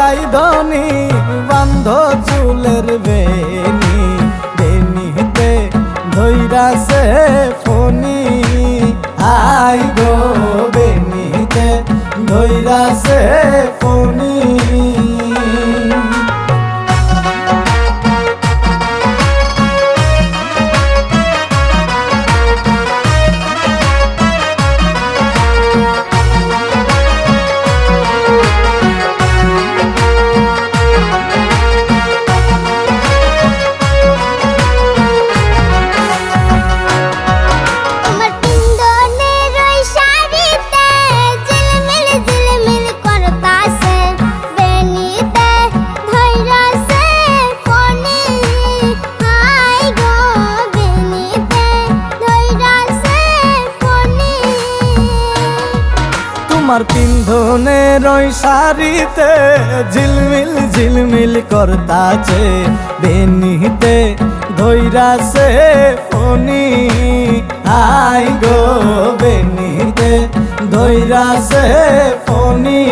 রাইধনি বান্ধ চুলের বেনি, বেনিতে ধৈরাছে Fani. I go বেনিতে ধৈরাছে Fani. তোমার পিন্ধনের ওই শাড়িতে ঝিলমিল ঝিলমিল করতাছে, বেনিতে ধৈরাছে ফনি। I go বেনিতে ধৈরাছে Fani.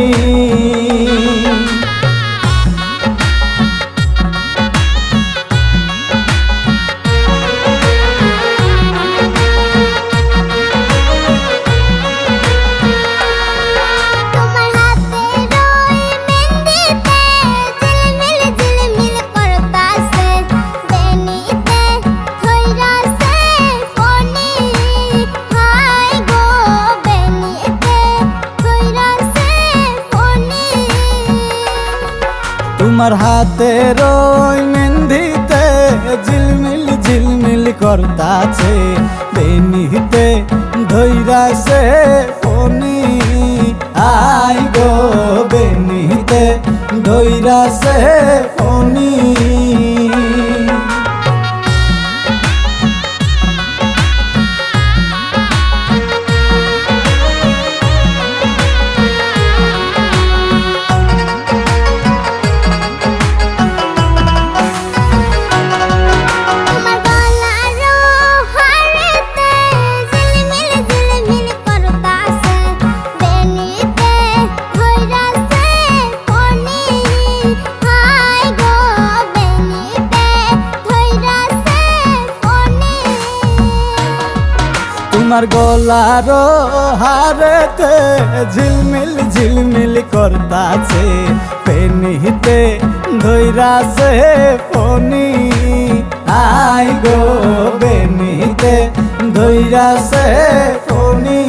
তোমার হাতের ওই মেহেন্দিতে ঝিলমিল ঝিলমিল করতাছে, বেনিতে ধৈরাছে ফনি। I go বেনিতে ধৈরাছে Fani. তোমার গলার হারেতে ঝিলমিল ঝিলমিল করতাছে, বেনিতে ধৈরাছে ফনি। I go বেনিতে ধৈরাছে Fani.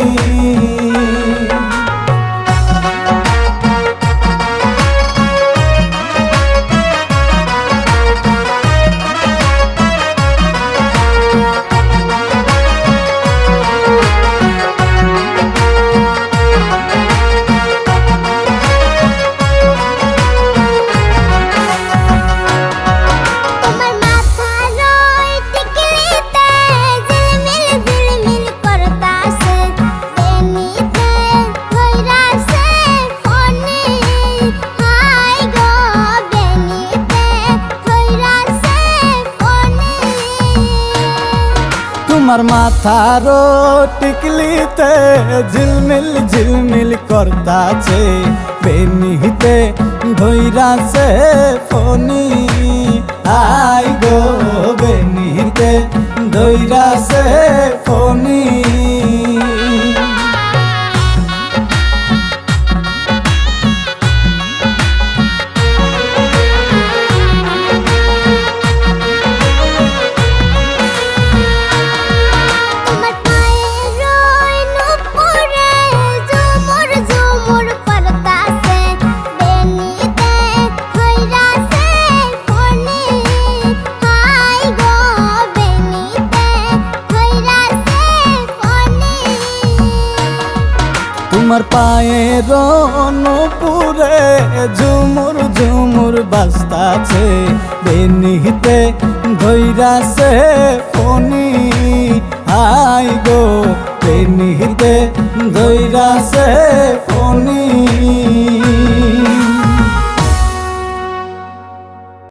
তোমার মাথার টিকলিতে ঝিলমিল ঝিলমিল করতাছে, বেনিতে ধৈরাছে ফনি। I go বেনিতে ধৈরাছে Fani. তোমার পায়ের নূপুরে ঝুমুর ঝুমুর বাজতাছে, বেনিতে ধৈরাছে ফনি। I go বেনিতে ধৈরাছে Fani.